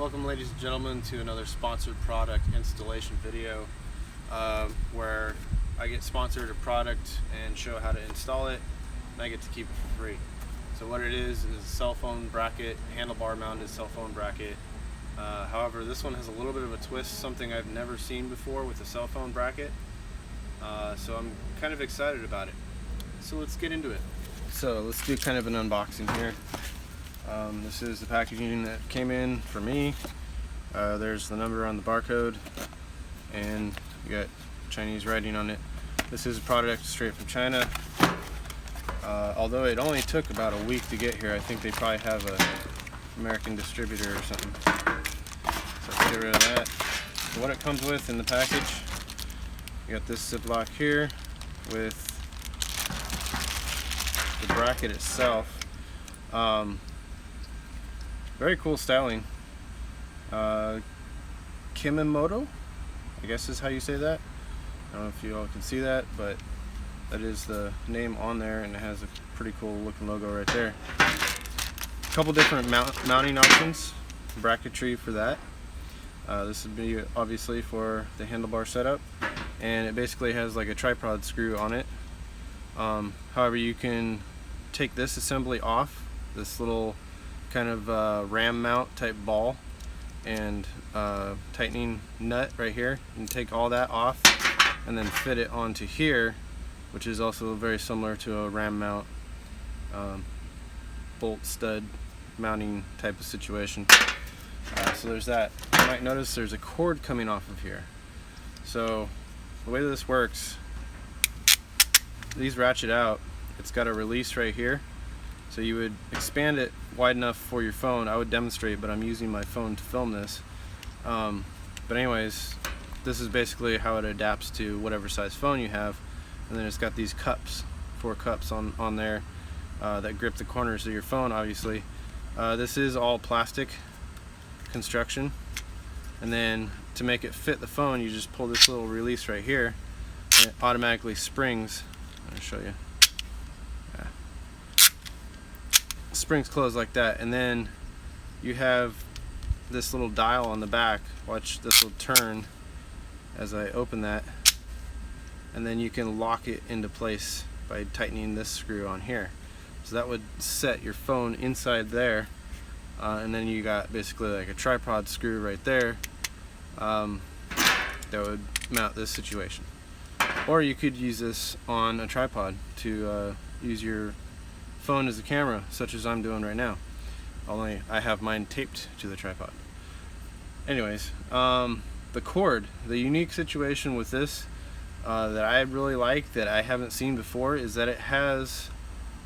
Welcome, ladies and gentlemen, to another sponsored product installation video where I get sponsored a product and show how to install it, and I get to keep it for free. So what it is a cell phone bracket, handlebar mounted cell phone bracket. However, this one has a little bit of a twist, something I've never seen before with a cell phone bracket. So I'm kind of excited about it. So let's get into it. So let's do kind of an unboxing here. This is the packaging that came in for me. There's the number on the barcode, and you got Chinese writing on it. This is a product straight from China. Although it only took about a week to get here, I think they probably have a American distributor or something. So let's get rid of that. So what it comes with in the package, you got this Ziploc here with the bracket itself. Very cool styling. KEMiMOTO, I guess is how you say that. I don't know if you all can see that, but that is the name on there, and it has a pretty cool looking logo right there. A couple different mounting options, bracketry for that. This would be obviously for the handlebar setup, and it basically has like a tripod screw on it. However, you can take this assembly off, this little kind of ram mount type ball and tightening nut right here, and take all that off and then fit it onto here, which is also very similar to a ram mount bolt stud mounting type of situation. So there's that. You might notice there's a cord coming off of here. So the way this works, these ratchet out. It's got a release right here, so you would expand it wide enough for your phone. I would demonstrate, but I'm using my phone to film this. But anyways, this is basically how it adapts to whatever size phone you have. And then it's got these cups, 4 cups on there that grip the corners of your phone, obviously. This is all plastic construction. And then to make it fit the phone, you just pull this little release right here, and it automatically springs. I'll show you. Springs closed like that, and then you have this little dial on the back. Watch, this will turn as I open that, and then you can lock it into place by tightening this screw on here. So that would set your phone inside there, and then you got basically like a tripod screw right there that would mount this situation. Or you could use this on a tripod to use your phone as a camera, such as I'm doing right now, only I have mine taped to the tripod. Anyways, the cord, the unique situation with this that I really like, that I haven't seen before, is that it has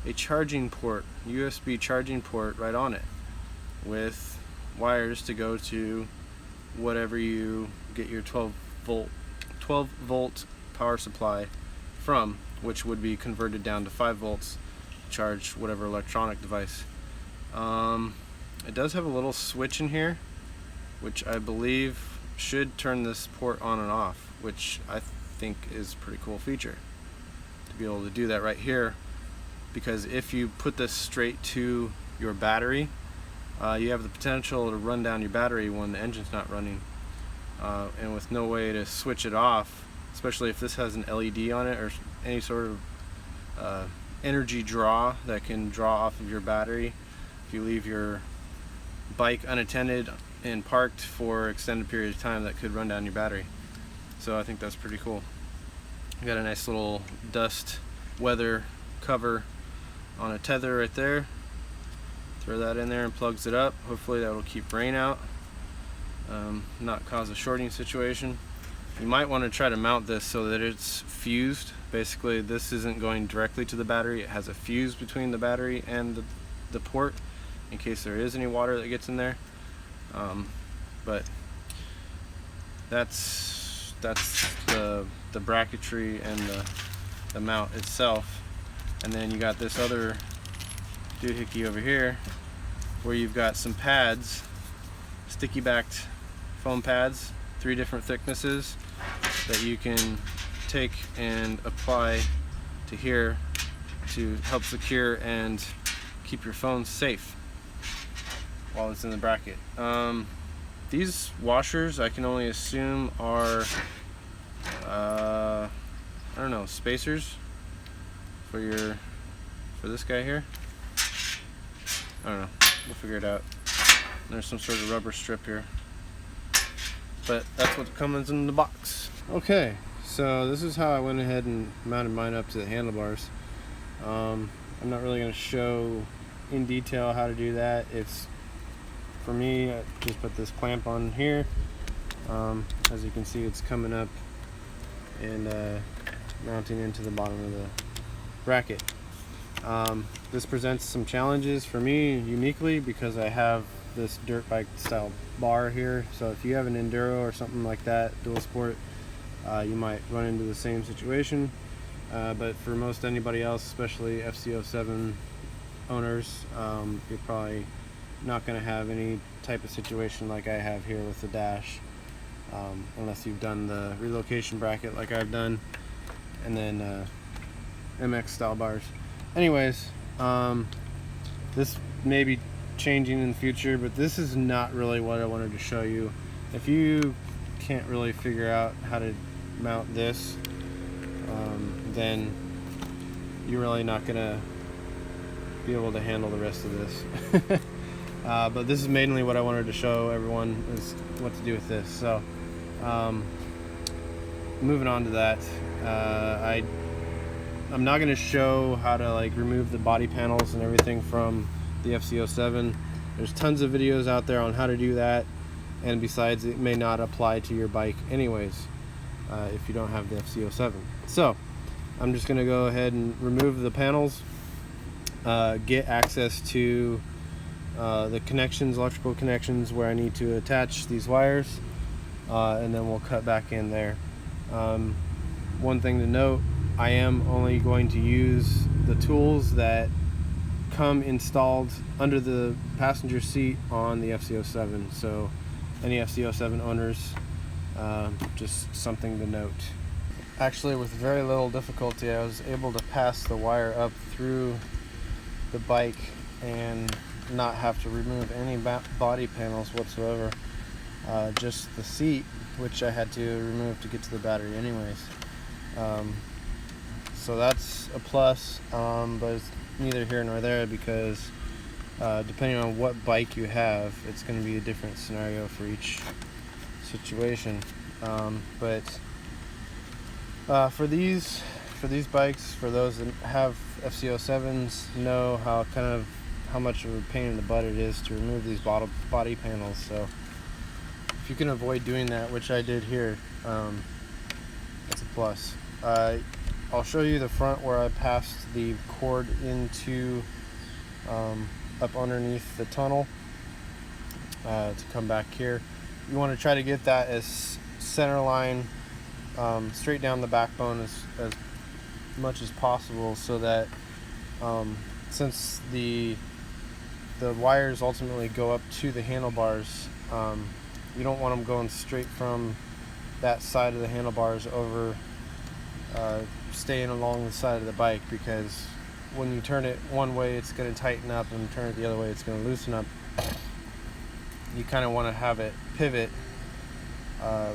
a charging port, USB charging port right on it, with wires to go to whatever you get your 12 volt power supply from, which would be converted down to 5 volts charge whatever electronic device. It does have a little switch in here, which I believe should turn this port on and off, which I think is a pretty cool feature to be able to do that right here, because if you put this straight to your battery, you have the potential to run down your battery when the engine's not running, and with no way to switch it off, especially if this has an LED on it or any sort of energy draw that can draw off of your battery if you leave your bike unattended and parked for extended period of time, that could run down your battery. So I think that's pretty cool. You got a nice little dust weather cover on a tether right there. Throw that in there and plugs it up. Hopefully that will keep rain out, not cause a shorting situation. You might want to try to mount this so that it's fused. Basically, this isn't going directly to the battery. It has a fuse between the battery and the port in case there is any water that gets in there. But that's the bracketry and the mount itself. And then you got this other doohickey over here where you've got some pads, sticky backed foam pads, 3 different thicknesses that you can take and apply to here to help secure and keep your phone safe while it's in the bracket. These washers, I can only assume are I don't know, spacers for this guy here. I don't know, we'll figure it out. There's some sort of rubber strip here, but that's what comes in the box. Okay, so this is how I went ahead and mounted mine up to the handlebars. I'm not really going to show in detail how to do that. It's, for me, I just put this clamp on here. As you can see, it's coming up and mounting into the bottom of the bracket. This presents some challenges for me uniquely because I have this dirt bike style bar here. So if you have an enduro or something like that, dual sport, you might run into the same situation. But for most anybody else, especially FC07 owners, you're probably not going to have any type of situation like I have here with the dash, unless you've done the relocation bracket like I've done, and then MX style bars. Anyways, this may be changing in the future, but this is not really what I wanted to show you. If you can't really figure out how to mount this, then you're really not gonna be able to handle the rest of this. But this is mainly what I wanted to show everyone, is what to do with this. So moving on to that, I'm not going to show how to like remove the body panels and everything from the FC07. There's tons of videos out there on how to do that, and besides, it may not apply to your bike anyways if you don't have the FC07. So I'm just going to go ahead and remove the panels, get access to the connections, electrical connections where I need to attach these wires, and then we'll cut back in there. One thing to note, I am only going to use the tools that come installed under the passenger seat on the FC07. So any FC07 owners, just something to note. Actually, with very little difficulty, I was able to pass the wire up through the bike and not have to remove any body panels whatsoever. Just the seat, which I had to remove to get to the battery anyways. So that's a plus, but it's neither here nor there, because depending on what bike you have, it's going to be a different scenario for each situation. But for these bikes, for those that have FC07s, know how much of a pain in the butt it is to remove these body panels. So if you can avoid doing that, which I did here, that's a plus. I'll show you the front where I passed the cord into up underneath the tunnel to come back here. You want to try to get that as center line, straight down the backbone as much as possible, so that since the wires ultimately go up to the handlebars, you don't want them going straight from that side of the handlebars over, staying along the side of the bike, because when you turn it one way it's going to tighten up, and turn it the other way it's going to loosen up. You kind of want to have it pivot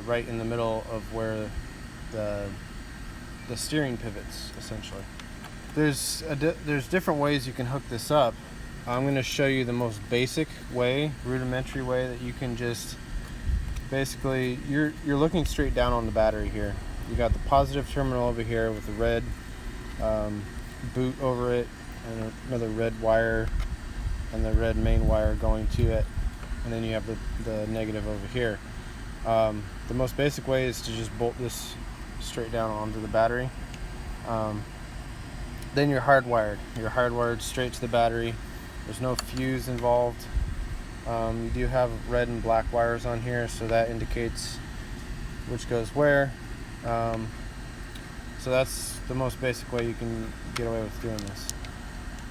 right in the middle of where the steering pivots, essentially. There's different ways you can hook this up. I'm going to show you the most basic way, rudimentary way, that you can just basically, you're looking straight down on the battery here. You got the positive terminal over here with the red boot over it, and another red wire, and the red main wire going to it, and then you have the negative over here. The most basic way is to just bolt this straight down onto the battery. Then you're hardwired. You're hardwired straight to the battery. There's no fuse involved. You do have red and black wires on here, so that indicates which goes where. So that's the most basic way you can get away with doing this.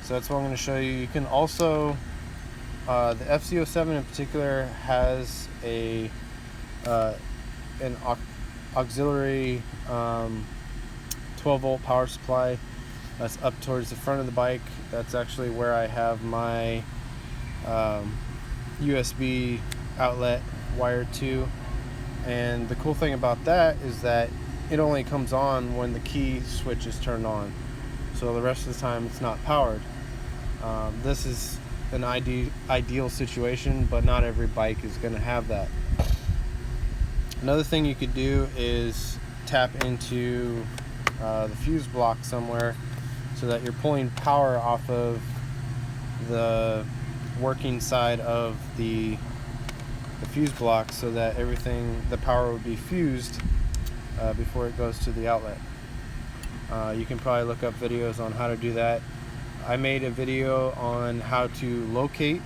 So that's what I'm going to show you. You can also, the FC07 in particular has an auxiliary 12-volt power supply that's up towards the front of the bike. That's actually where I have my USB outlet wired to. And the cool thing about that is that it only comes on when the key switch is turned on, so the rest of the time it's not powered. This is an ideal situation, but not every bike is going to have that. Another thing you could do is tap into the fuse block somewhere so that you're pulling power off of the working side of the fuse block, so that the power would be fused before it goes to the outlet. You can probably look up videos on how to do that. I made a video on how to locate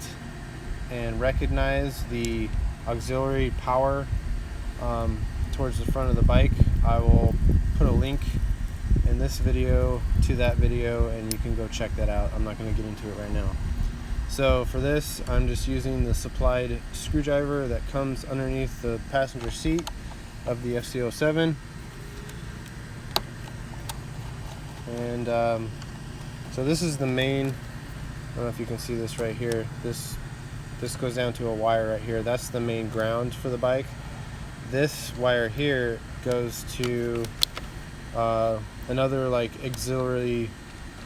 and recognize the auxiliary power towards the front of the bike. I will put a link in this video to that video, and you can go check that out. I'm not going to get into it right now. So for this, I'm just using the supplied screwdriver that comes underneath the passenger seat of the FC07. And so this is the main, I don't know if you can see this right here, this goes down to a wire right here. That's the main ground for the bike. This wire here goes to another like auxiliary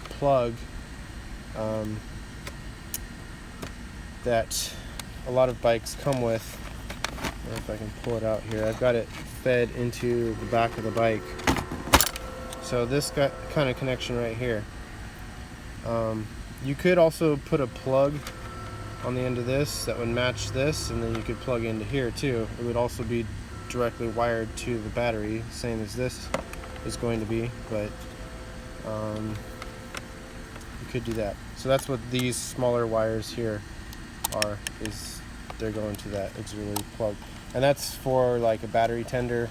plug that a lot of bikes come with. I don't know if I can pull it out here. I've got it fed into the back of the bike. So this got kind of connection right here. You could also put a plug on the end of this that would match this, and then you could plug into here too. It would also be directly wired to the battery, same as this is going to be, but you could do that. So that's what these smaller wires here are, is they're going to that auxiliary plug, and that's for like a battery tender,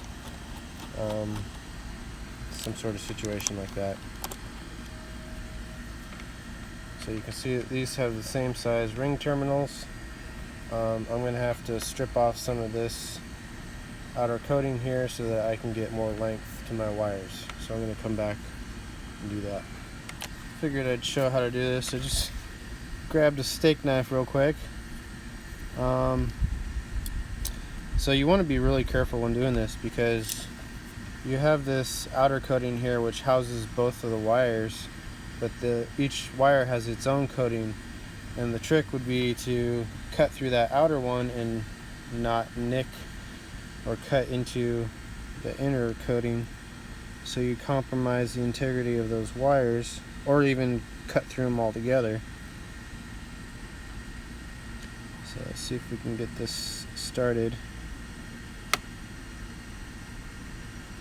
some sort of situation like that. So you can see that these have the same size ring terminals. I'm going to have to strip off some of this outer coating here so that I can get more length to my wires. So I'm going to come back and do that. Figured I'd show how to do this. I just grabbed a steak knife real quick. So you want to be really careful when doing this, because you have this outer coating here which houses both of the wires, but each wire has its own coating, and the trick would be to cut through that outer one and not nick or cut into the inner coating, so you compromise the integrity of those wires, or even cut through them altogether. So let's see if we can get this started.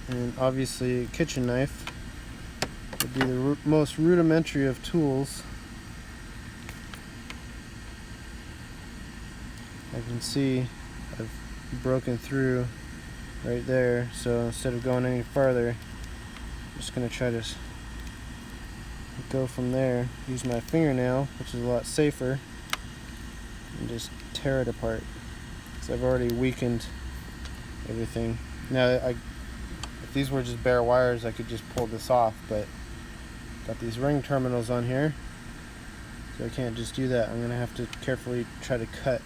And obviously a kitchen knife would be the most rudimentary of tools. I can see I've broken through right there, so instead of going any farther, I'm just going to try to go from there, use my fingernail, which is a lot safer, and just tear it apart, because I've already weakened everything. Now, if these were just bare wires, I could just pull this off, but got these ring terminals on here, so I can't just do that. I'm going to have to carefully try to cut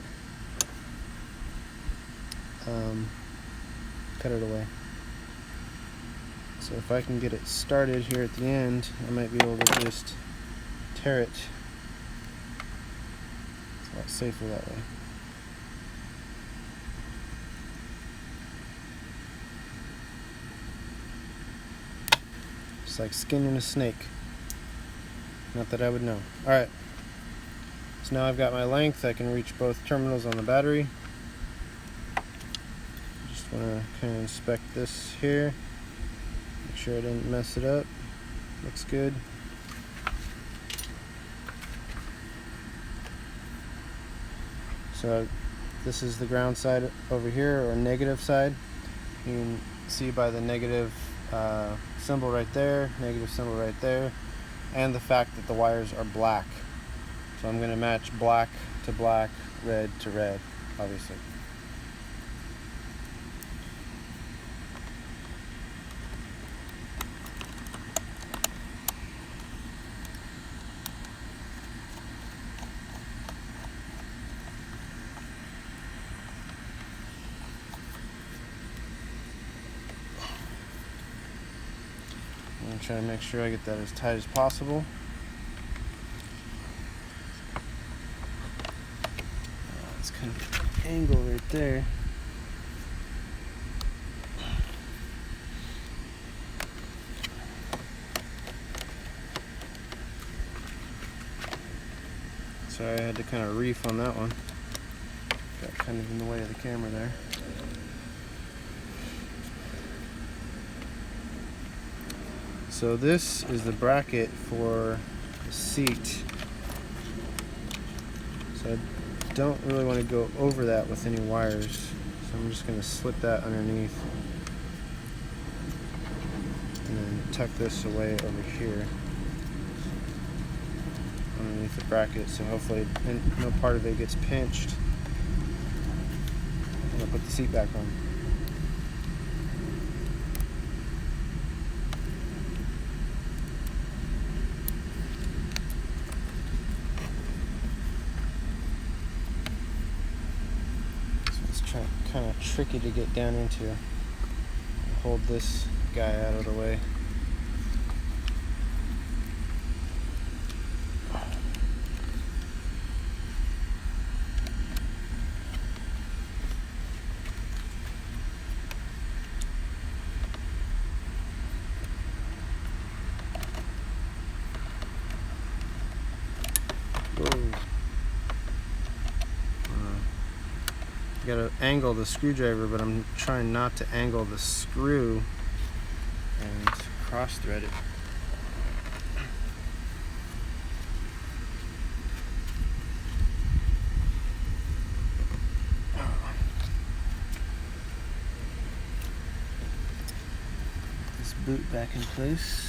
it away. So if I can get it started here at the end, I might be able to just tear it. It's a lot safer that way. It's like skinning a snake. Not that I would know. Alright, so now I've got my length. I can reach both terminals on the battery. Just want to kind of inspect this here. Make sure I didn't mess it up. Looks good. So this is the ground side over here, or negative side. You can see by the negative symbol right there, negative symbol right there, and the fact that the wires are black. So I'm going to match black to black, red to red, obviously. try to make sure I get that as tight as possible. It's kind of an angle right there. Sorry, I had to kind of reef on that one. Got kind of in the way of the camera there. So this is the bracket for the seat. So I don't really want to go over that with any wires. So I'm just going to slip that underneath. And then tuck this away over here. Underneath the bracket, so hopefully no part of it gets pinched. And I'll put the seat back on. So it's kind of tricky to get down into. I'll hold this guy out of the way. You gotta angle the screwdriver, but I'm trying not to angle the screw and cross thread it. This boot back in place.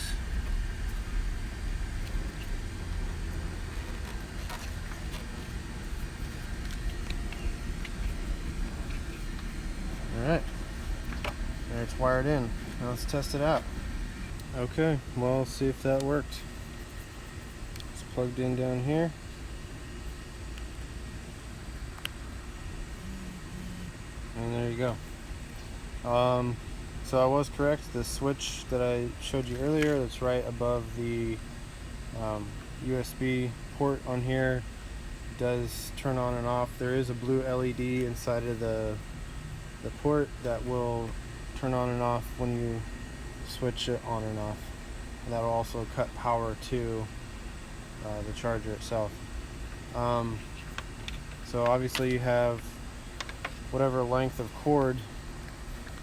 Alright, there it's wired in. Now let's test it out. Okay, well, let's see if that worked. It's plugged in down here. And there you go. So I was correct. The switch that I showed you earlier, that's right above the USB port on here, does turn on and off. There is a blue LED inside of the port that will turn on and off when you switch it on and off, and that will also cut power to the charger itself. So obviously you have whatever length of cord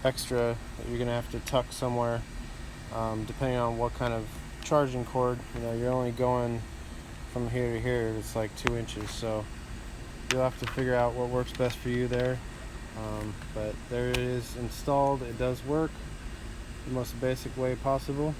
extra that you're gonna have to tuck somewhere, depending on what kind of charging cord. You know, you're only going from here to here, it's like 2 inches, so you'll have to figure out what works best for you there. But there it is installed. It does work the most basic way possible.